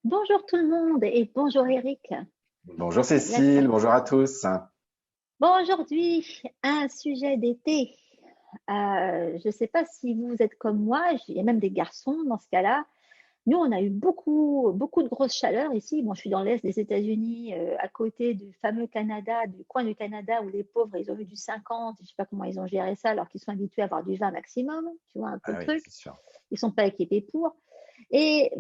Bonjour tout le monde et bonjour Eric. Bonjour La- Cécile, bonjour à tous. Bon, aujourd'hui, un sujet d'été. Je ne sais pas si vous êtes comme moi, il y a même des garçons dans ce cas-là. Nous, on a eu beaucoup de grosses chaleurs ici. Moi, je suis dans l'est des États-Unis, à côté du fameux Canada, du coin du Canada où les pauvres, ils ont eu du 50. Je ne sais pas comment ils ont géré ça alors qu'ils sont habitués à avoir du 20 maximum. Tu vois un peu Ah le oui, truc. c'est sûr. Ils ne sont pas équipés pour. Et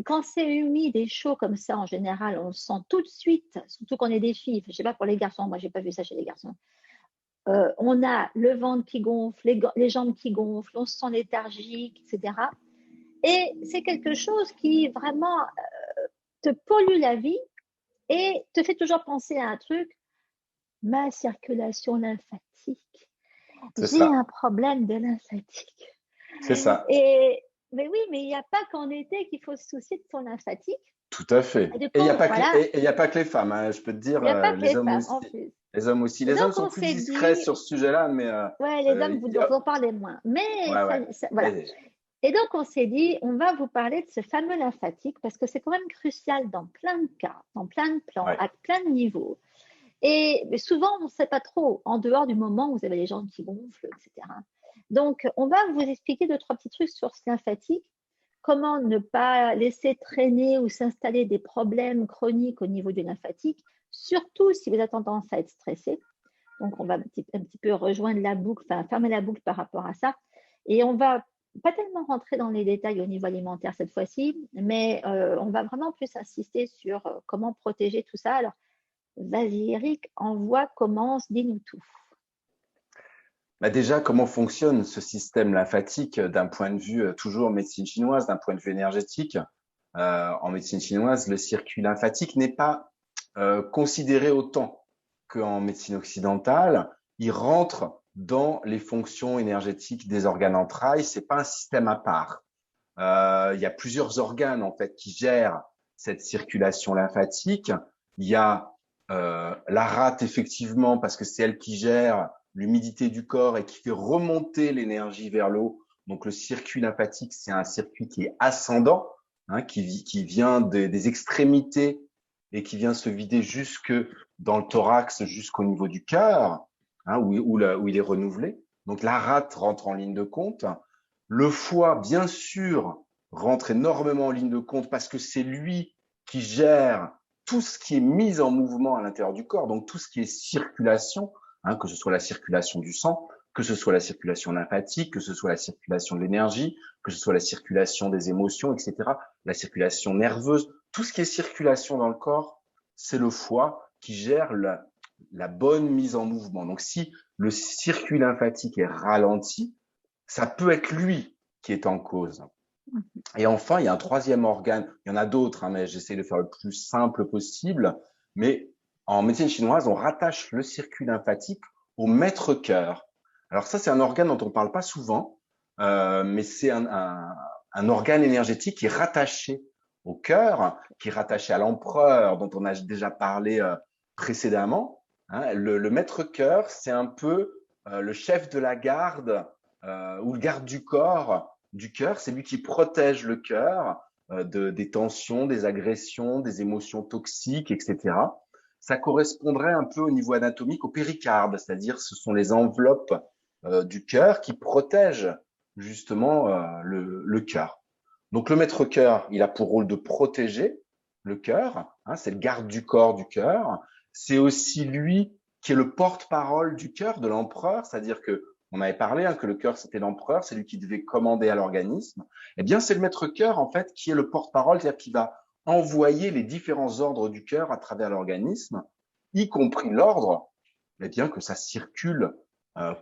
quand c'est humide et chaud comme ça, en général, on le sent tout de suite, surtout qu'on est des filles. Je ne sais pas pour les garçons, moi, je n'ai pas vu ça chez les garçons. On a le ventre qui gonfle, les jambes qui gonflent, on se sent léthargique, etc. Et c'est quelque chose qui vraiment te pollue la vie et te fait toujours penser à un truc, ma circulation lymphatique. C'est J'ai ça, un problème de lymphatique. c'est ça, Mais oui, mais il n'y a pas qu'en été qu'il faut se soucier de son lymphatique. tout à fait. Et du Et il n'y a coup, pas que, voilà, et il y a pas que les femmes, hein, je peux te dire, il n'y a pas que les les hommes femmes en aussi. plus. Les hommes aussi. Et Les donc, hommes sont on plus s'est discrets dit, sur ce sujet-là, mais ouais, les hommes, vous en parlez moins. Mais ouais, ouais. voilà. Et donc, on s'est dit, on va vous parler de ce fameux lymphatique parce que c'est quand même crucial dans plein de cas, dans plein de plans, Ouais. à plein de niveaux. Et mais souvent, on ne sait pas trop, en dehors du moment où vous avez les jambes qui gonflent, etc. Donc, on va vous expliquer deux, trois petits trucs sur ce lymphatique. Comment ne pas laisser traîner ou s'installer des problèmes chroniques au niveau du lymphatique, surtout si vous avez tendance à être stressé. Donc, on va un petit peu rejoindre la boucle, enfin, fermer la boucle par rapport à ça. Et on va pas tellement rentrer dans les détails au niveau alimentaire cette fois-ci, mais on va vraiment plus insister sur comment protéger tout ça. Alors, vas-y Eric, envoie, commence, dis-nous tout. Bah déjà, comment fonctionne ce système lymphatique d'un point de vue toujours médecine chinoise, d'un point de vue énergétique? En médecine chinoise, le circuit lymphatique n'est pas considéré autant qu'en médecine occidentale. Il rentre dans les fonctions énergétiques des organes entrailles. C'est pas un système à part. Il y a plusieurs organes en fait qui gèrent cette circulation lymphatique. Il y a la rate effectivement parce que c'est elle qui gère l'humidité du corps et qui fait remonter l'énergie vers le haut. Donc le circuit lymphatique, c'est un circuit qui est ascendant, hein, qui vient des extrémités et qui vient se vider jusque dans le thorax, jusqu'au niveau du cœur, hein, où il est renouvelé. Donc la rate rentre en ligne de compte. Le foie, bien sûr, rentre énormément en ligne de compte parce que c'est lui qui gère tout ce qui est mis en mouvement à l'intérieur du corps, donc tout ce qui est circulation, hein, que ce soit la circulation du sang, que ce soit la circulation lymphatique, que ce soit la circulation de l'énergie, que ce soit la circulation des émotions, etc., la circulation nerveuse, tout ce qui est circulation dans le corps, c'est le foie qui gère la bonne mise en mouvement. Donc si le circuit lymphatique est ralenti, ça peut être lui qui est en cause. Et enfin, il y a un troisième organe. Il y en a d'autres, hein, mais j'essaie de faire le plus simple possible. Mais en médecine chinoise, on rattache le circuit lymphatique au maître-cœur. Alors ça, c'est un organe dont on ne parle pas souvent, mais c'est un organe énergétique qui est rattaché au cœur, qui est rattaché à l'empereur, dont on a déjà parlé précédemment. Hein. Le maître-cœur, c'est un peu le chef de la garde ou le garde du cœur, c'est lui qui protège le cœur des tensions, des agressions, des émotions toxiques, etc. Ça correspondrait un peu au niveau anatomique au péricarde, c'est-à-dire ce sont les enveloppes du cœur qui protègent justement le cœur. Donc le maître-cœur, il a pour rôle de protéger le cœur, hein, c'est le garde du corps du cœur. C'est aussi lui qui est le porte-parole du cœur de l'empereur, c'est-à-dire que on avait parlé hein, que le cœur c'était l'empereur, c'est lui qui devait commander à l'organisme. Eh bien, c'est le maître-cœur en fait qui est le porte-parole, c'est-à-dire qui va envoyer les différents ordres du cœur à travers l'organisme, y compris l'ordre, eh bien que ça circule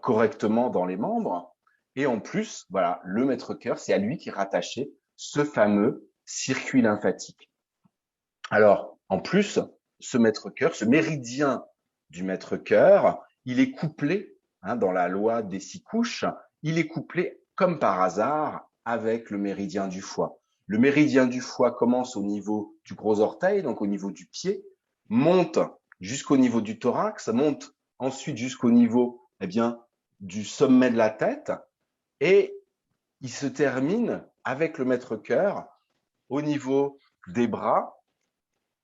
correctement dans les membres. Et en plus, voilà, le maître-cœur, c'est à lui qui est rattaché ce fameux circuit lymphatique. Alors, en plus, ce maître-cœur, ce méridien du maître-cœur, il est couplé, hein, dans la loi des 6 couches, il est couplé comme par hasard avec le méridien du foie. Le méridien du foie commence au niveau du gros orteil, donc au niveau du pied, monte jusqu'au niveau du thorax, monte ensuite jusqu'au niveau, eh bien, du sommet de la tête, et il se termine avec le maître-cœur au niveau des bras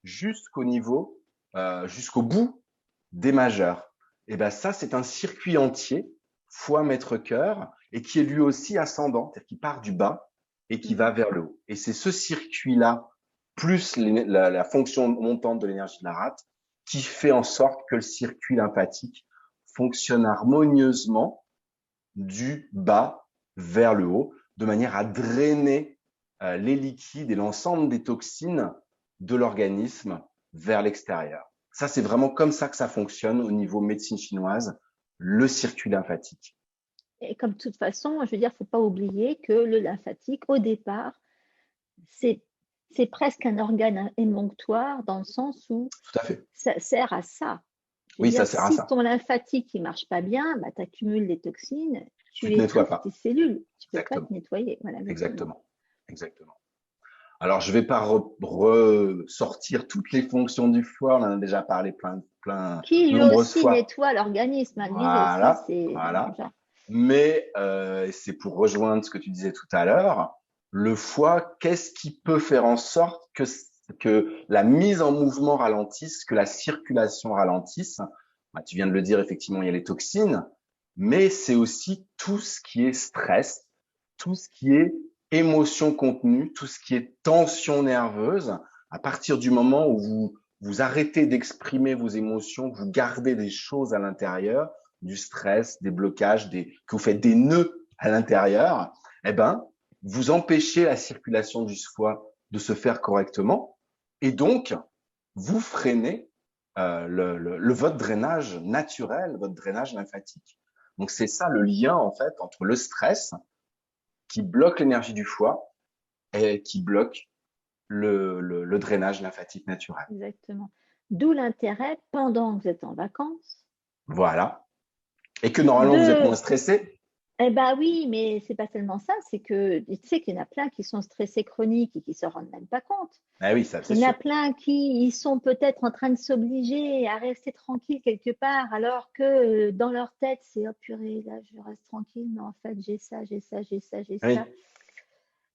jusqu'au bout des majeurs. Et ben ça, c'est un circuit entier, foie, maître, cœur, et qui est lui aussi ascendant, c'est-à-dire qui part du bas et qui va vers le haut. Et c'est ce circuit-là, plus la fonction montante de l'énergie de la rate, qui fait en sorte que le circuit lymphatique fonctionne harmonieusement du bas vers le haut, de manière à drainer les liquides et l'ensemble des toxines de l'organisme vers l'extérieur. Ça, c'est vraiment comme ça que ça fonctionne au niveau médecine chinoise, le circuit lymphatique. Et comme de toute façon, je veux dire, il ne faut pas oublier que le lymphatique, au départ, c'est presque un organe émonctoire dans le sens où Tout à fait. ça sert à ça. Oui, ça sert à ça. Si ton lymphatique ne marche pas bien, bah, tu accumules des toxines, tu te nettoies étouffes pas. tes cellules, tu ne peux Exactement. pas te nettoyer. Voilà, Exactement. Exactement. Alors, je ne vais pas ressortir toutes les fonctions du foie, on en a déjà parlé qui lui nombreuses aussi fois. nettoie l'organisme. Voilà, Lui aussi, voilà. Mais c'est pour rejoindre ce que tu disais tout à l'heure, le foie, qu'est-ce qui peut faire en sorte que la mise en mouvement ralentisse, que la circulation ralentisse? Bah, tu viens de le dire, effectivement, il y a les toxines, mais c'est aussi tout ce qui est stress, tout ce qui est émotion contenue, tout ce qui est tension nerveuse. À partir du moment où vous arrêtez d'exprimer vos émotions, vous gardez des choses à l'intérieur, du stress, des blocages, que vous faites des nœuds à l'intérieur, eh ben, vous empêchez la circulation du foie de se faire correctement et donc vous freinez votre drainage naturel, votre drainage lymphatique. Donc c'est ça le lien en fait entre le stress qui bloque l'énergie du foie et qui bloque le drainage lymphatique naturel. Exactement. D'où l'intérêt, pendant que vous êtes en vacances. Voilà. Et que normalement, vous êtes moins stressé. Eh bien oui, mais c'est pas seulement ça, c'est que tu sais qu'il y en a plein qui sont stressés chroniques et qui se rendent même pas compte. Ah oui, ça c'est sûr. Il y en a plein qui ils sont peut-être en train de s'obliger à rester tranquille quelque part, alors que dans leur tête, c'est oh purée, là je reste tranquille, mais en fait j'ai ça, j'ai ça, j'ai ça, j'ai Oui. ça.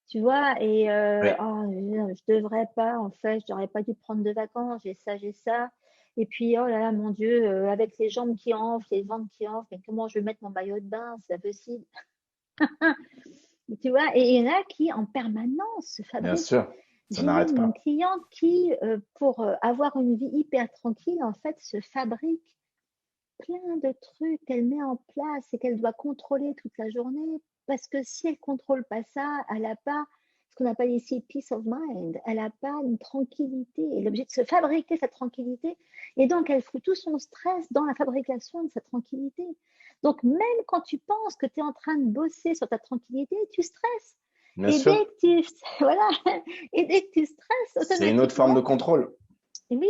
Tu vois, et Oui. oh, je devrais pas, en fait, je n'aurais pas dû prendre de vacances, j'ai ça, j'ai ça. Et puis, oh là là, mon Dieu, avec les jambes qui enflent, les ventres qui enflent, mais comment je vais mettre mon maillot de bain, c'est pas possible. Tu vois, et il y en a qui, en permanence, se Bien fabriquent. sûr, ça J'ai n'arrête eu une pas. cliente qui, pour avoir une vie hyper tranquille, en fait, se fabrique plein de trucs qu'elle met en place et qu'elle doit contrôler toute la journée. Parce que si elle ne contrôle pas ça, elle n'a pas ce qu'on appelle ici peace of mind. Elle n'a pas une tranquillité. Elle est obligée de se fabriquer cette tranquillité. Et donc, elle fout tout son stress dans la fabrication de cette tranquillité. Donc, même quand tu penses que tu es en train de bosser sur ta tranquillité, tu stresses. Bien Et sûr. dès que tu, voilà, et dès que tu stresses, automatiquement. C'est une autre forme de contrôle. Oui,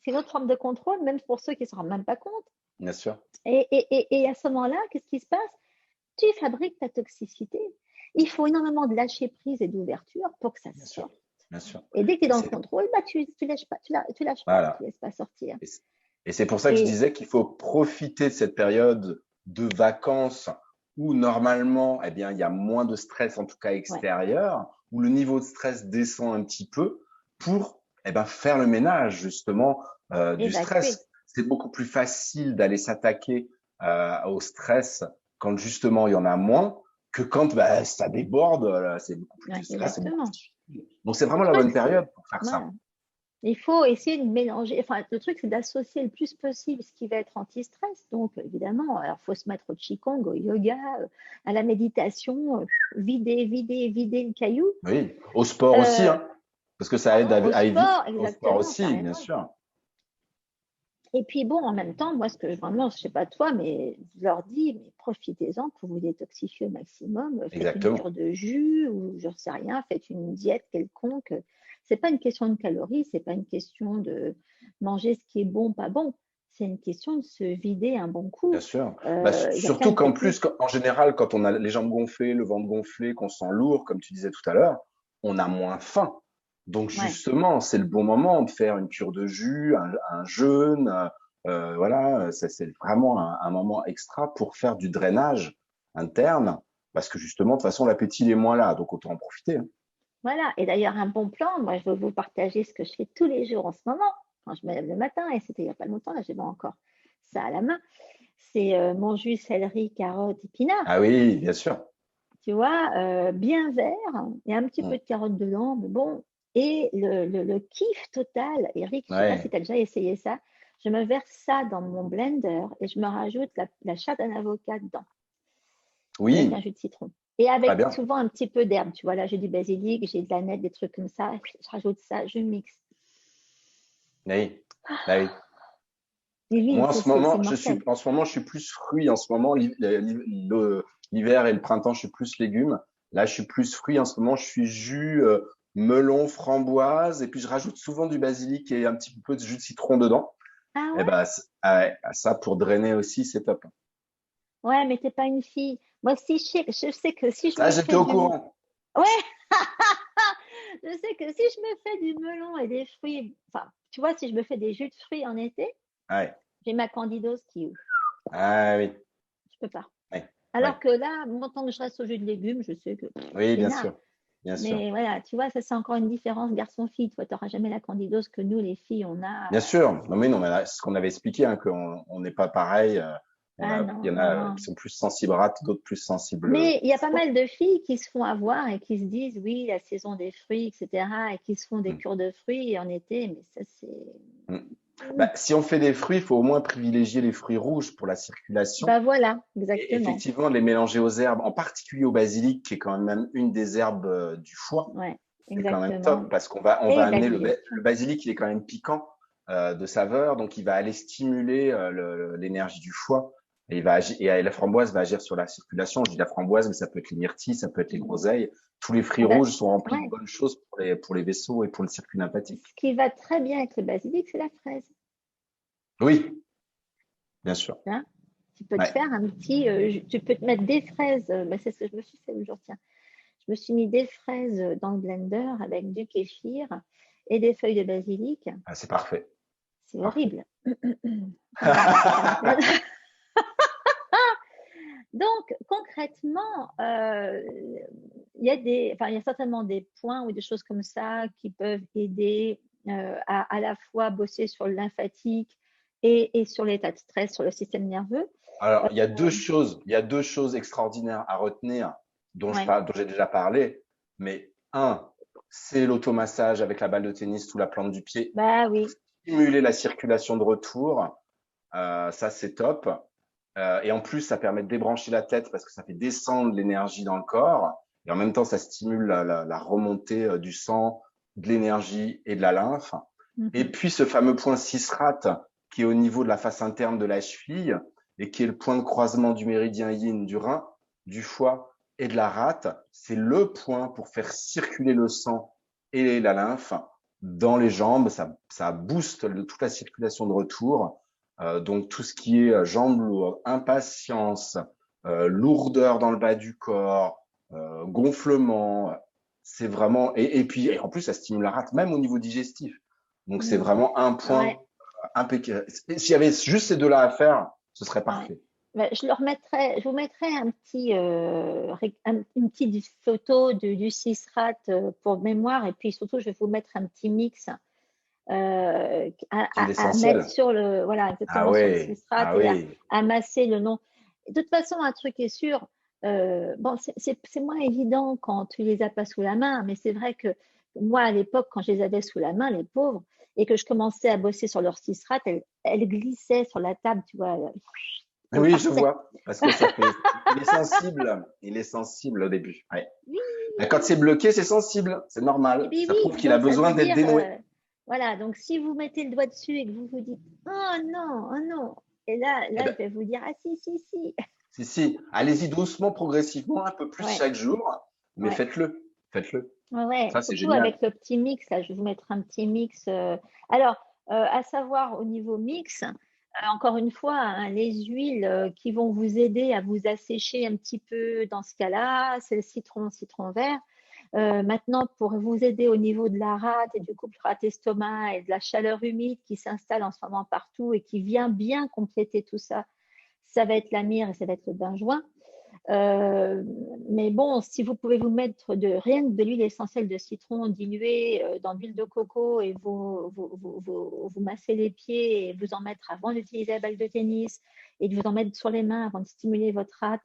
c'est une autre forme de contrôle, même pour ceux qui ne se rendent même pas compte. Bien sûr. Et à ce moment-là, qu'est-ce qui se passe? Tu fabriques ta toxicité. Il faut énormément de lâcher prise et d'ouverture pour que ça sorte. Bien sûr. Et dès que tu es dans le contrôle, bah, tu lâches pas, tu lâches voilà. pas, tu laisses pas sortir. Et c'est pour ça que je disais qu'il faut profiter de cette période de vacances où normalement, eh bien, il y a moins de stress, en tout cas extérieur, où le niveau de stress descend un petit peu pour faire le ménage justement du stress. C'est beaucoup plus facile d'aller s'attaquer au stress quand justement il y en a moins que quand ça déborde, c'est beaucoup plus de stress. Donc c'est vraiment la bonne période pour faire ça. Il faut essayer de mélanger. Enfin, le truc, c'est d'associer le plus possible ce qui va être anti-stress. Donc, évidemment, alors faut se mettre au qigong, au yoga, à la méditation, vider le caillou. Oui, au sport aussi, hein, parce que ça aide à éviter. Au sport aussi, bien sûr. Et puis bon, en même temps, moi, ce que vraiment, je ne sais pas toi, mais je leur dis, mais profitez-en pour vous détoxifier au maximum. Faites une cure de jus ou je ne sais rien, faites une diète quelconque. C'est pas une question de calories, c'est pas une question de manger ce qui est bon, pas bon. C'est une question de se vider un bon coup. Bien sûr. Surtout qu'en plus, en général, quand on a les jambes gonflées, le ventre gonflé, qu'on se sent lourd, comme tu disais tout à l'heure, on a moins faim. Donc justement, c'est le bon moment de faire une cure de jus, un jeûne. Voilà, c'est vraiment un moment extra pour faire du drainage interne, parce que justement, de toute façon, l'appétit est moins là, donc autant en profiter. Voilà. Et d'ailleurs, un bon plan, moi, je veux vous partager ce que je fais tous les jours en ce moment, quand je me lève le matin, et c'était il n'y a pas longtemps, là, j'ai pas encore ça à la main. C'est mon jus céleri, carotte, épinards, Ah oui, bien sûr. tu vois, bien vert, il y a un petit peu Mm. de carotte dedans, mais bon. Et le kiff total, Eric, je ne sais pas si Ouais. tu as déjà essayé ça, je me verse ça dans mon blender et je me rajoute la chair d'un avocat dedans, avec un Oui, jus de citron. Et très avec bien. souvent un petit peu d'herbe, tu vois, là j'ai du basilic, j'ai de la nette, des trucs comme ça, je rajoute ça, je mixe. Oui, bah oui. Et oui, Moi, c'est mortel. en ce moment, je suis plus fruits. En ce moment, l'hiver et le printemps, je suis plus légumes. Là, je suis plus fruits. En ce moment, je suis jus melon, framboise, et puis je rajoute souvent du basilic et un petit peu de jus de citron dedans. Ah Et ouais? ben, ah ouais, ça pour drainer aussi, c'est top. Ouais, mais t'es pas une fille. Moi aussi, je sais que si je Ça, me j'étais fais au du... courant. Ouais, je sais que si je me fais du melon et des fruits, enfin, tu vois, si je me fais des jus de fruits en été, Ah ouais. j'ai ma candidose qui, Ah oui. je peux pas. Ouais. Alors Ouais. que là, moi, tant que je reste au jus de légumes, je sais que Oui, bien peinard. sûr. Bien sûr. Mais voilà, tu vois, ça c'est encore une différence garçon-fille. Toi, tu n'auras jamais la candidose que nous, les filles, on a. Bien sûr. Non, mais non, mais là, c'est ce qu'on avait expliqué, hein, qu'on on n'est pas pareil. Ah Il y non, en non, a non. qui sont plus sensibles rate, d'autres plus sensibles Mais il y au a pas foie. mal de filles qui se font avoir et qui se disent, oui, la saison des fruits, etc., et qui se font des Mm. cures de fruits en été, mais ça c'est. Mm. Hmm. Bah, si on fait des fruits, il faut au moins privilégier les fruits rouges pour la circulation Bah voilà, et exactement. effectivement les mélanger aux herbes, en particulier au basilic, qui est quand même une des herbes du foie. Ouais, C'est quand même exactement. top parce on va Et de la amener digestion. le basilic, il est quand même piquant de saveur, donc il va aller stimuler l'énergie du foie. Et, et la framboise va agir sur la circulation. Je dis la framboise, mais ça peut être les myrtilles, ça peut être les groseilles. Tous les fruits Ah bah, rouges sont remplis de ouais. bonnes choses pour les vaisseaux et pour le circuit Ce lymphatique. qui va très bien avec le basilic, c'est la fraise. Oui, bien sûr. Hein. Tu peux te Ouais. faire un petit, tu peux te mettre des fraises. Bah, c'est ce que je me suis fait aujourd'hui. Tiens. Je me suis mis des fraises dans le blender avec du kéfir et des feuilles de basilic. Ah, c'est parfait. C'est Parfait. horrible. Voilà, donc, concrètement, il y a certainement des points ou des choses comme ça qui peuvent aider à la fois bosser sur le lymphatique et sur l'état de stress, sur le système nerveux. Alors, Euh, il y a deux choses extraordinaires à retenir ouais, dont j'ai déjà parlé. Mais un, c'est l'automassage avec la balle de tennis sous la plante du pied bah pour oui, stimuler la circulation de retour. Ça, c'est top. Et en plus, ça permet de débrancher la tête parce que ça fait descendre l'énergie dans le corps. Et en même temps, ça stimule la remontée du sang, de l'énergie et de la lymphe. Et mhm, puis, ce fameux point 6 rate qui est au niveau de la face interne de la cheville et qui est le point de croisement du méridien yin du rein, du foie et de la rate, c'est le point pour faire circuler le sang et la lymphe dans les jambes. Ça booste toute la circulation de retour. Donc tout ce qui est jambes lourdes, impatience, lourdeur dans le bas du corps, gonflement, c'est vraiment et puis en plus ça stimule la rate même au niveau digestif. Donc c'est mhm. vraiment un point Ouais, impeccable. S'il y avait juste ces deux-là à faire, ce serait ouais. parfait. Bah, je vous mettrai un petit, une petite photo du CISRAT pour mémoire et puis surtout, je vais vous mettre un petit mix C'est à mettre l'essentiel. sur le, voilà, Ah exactement sur le ouais, substrat ah et oui. à masser le nom. De toute façon, un truc est sûr, bon, c'est moins évident quand tu les as pas sous la main, mais c'est vrai que moi, à l'époque, quand je les avais sous la main, les pauvres, et que je commençais à bosser sur leur substrat, elles glissaient sur la table, tu vois, elles Oui, je partaient. vois. Parce que il est sensible au début. Ouais. Oui, Ben, quand c'est bloqué, c'est sensible, c'est oui, normal. oui, Ça prouve oui. qu'il a Donc, ça veut besoin d'être dire, dénoué. voilà, donc si vous mettez le doigt dessus et que vous vous dites, oh non, oh non, et là, Eh je ben, vais vous dire, ah si, si, si. si, si, allez-y doucement, progressivement, un peu plus Ouais, chaque jour, mais ouais, faites-le, faites-le. ouais, ouais. Ça, c'est Surtout génial. avec le petit mix, là, je vais vous mettre un petit mix. Alors, à savoir au niveau mix, encore une fois, hein, les huiles qui vont vous aider à vous assécher un petit peu dans ce cas-là, c'est le citron, citron vert. Maintenant, pour vous aider au niveau de la rate et du couple rate-estomac et de la chaleur humide qui s'installe en ce moment partout et qui vient bien compléter tout ça, ça va être la myrrhe et ça va être le benjoin. Euh, mais bon, si vous pouvez vous mettre rien que de l'huile essentielle de citron diluée dans de l'huile de coco et vous masser les pieds et vous en mettre avant d'utiliser la balle de tennis et de vous en mettre sur les mains avant de stimuler votre rate,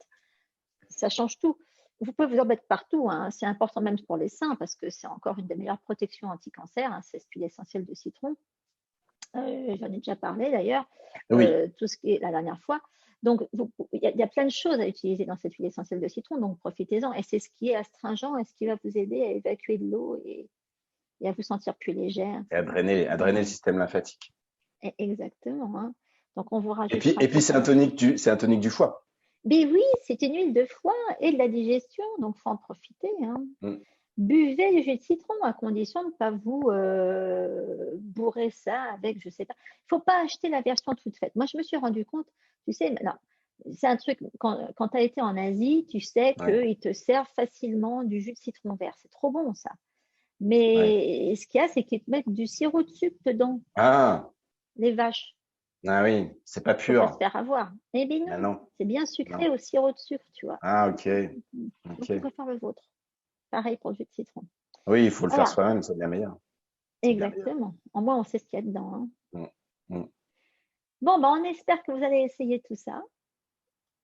ça change tout. Vous pouvez vous en mettre partout, hein. C'est important même pour les seins parce que c'est encore une des meilleures protections anti-cancer, hein, cette huile essentielle de citron. J'en ai déjà parlé d'ailleurs, Oui. tout ce qui est la dernière fois. Donc, il y a plein de choses à utiliser dans cette huile essentielle de citron, donc profitez-en. Et c'est ce qui est astringent et ce qui va vous aider à évacuer de l'eau et à vous sentir plus légère. Et à drainer le système lymphatique. Exactement, hein. Donc, on vous Et puis, rajoutera tout c'est ça. c'est un tonique du foie. Mais oui, c'est une huile de foie et de la digestion, donc il faut en profiter, hein. Mm. Buvez du jus de citron à condition de ne pas vous bourrer ça avec, je ne sais pas. Il ne faut pas acheter la version toute faite. Moi, je me suis rendu compte, tu sais, c'est un truc, quand tu as été en Asie, tu sais Ouais, qu'ils te servent facilement du jus de citron vert. C'est trop bon, ça. ouais. Mais ce qu'il y a, c'est qu'ils te mettent du sirop de sucre dedans, Ah, les vaches. ah oui, c'est pas Il ne faut pas se pur. faire avoir. Eh bien Ah non, non, c'est bien non. sucré au sirop de sucre, tu vois. Ah, ok, Donc, ok. on préfère le vôtre. Pareil pour le jus de citron. Oui, il faut le faire Voilà, soi-même, c'est bien meilleur. C'est bien meilleur. exactement. En moins, on sait ce qu'il y a dedans, hein. Mm, mm. Bon, ben, on espère que vous allez essayer tout ça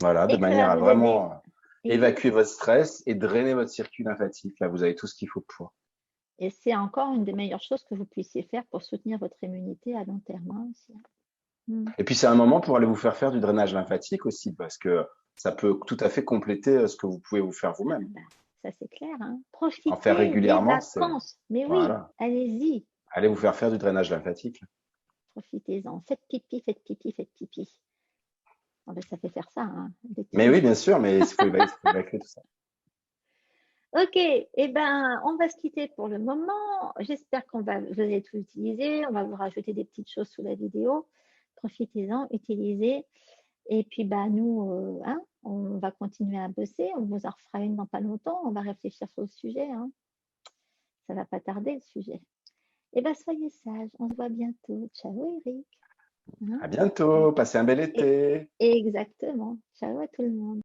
Voilà, de et que ça manière va à vous aider. vraiment Et oui, évacuer votre stress et drainer votre circuit lymphatique. Là, vous avez tout ce qu'il faut pour. et c'est encore une des meilleures choses que vous puissiez faire pour soutenir votre immunité à long terme, hein, aussi. Et puis, c'est un moment pour aller vous faire du drainage lymphatique aussi, parce que ça peut tout à fait compléter ce que vous pouvez vous faire Ah, vous-même. ben, ça, c'est clair, hein. En faire Profitez des régulièrement, c'est, vacances. Mais oui, voilà. allez-y, Allez vous faire du drainage lymphatique. profitez-en. Faites pipi, faites pipi, faites pipi. Ah ben, ça fait faire ça, hein, dès que tu Mais oui, veux. bien sûr, mais il faut évacuer tout ça. Ok, eh ben, on va se quitter pour le moment. J'espère vous allez tout utiliser. On va vous rajouter des petites choses sous la vidéo. Profitez-en, utilisez. Et puis, bah, nous, hein, on va continuer à bosser. On vous en refera une dans pas longtemps. On va réfléchir sur le sujet, hein. Ça va pas tarder, le sujet. Eh bien, soyez sages. On se voit bientôt. Ciao, Eric. Hein. À bientôt. Passez un bel été. Exactement. Ciao à tout le monde.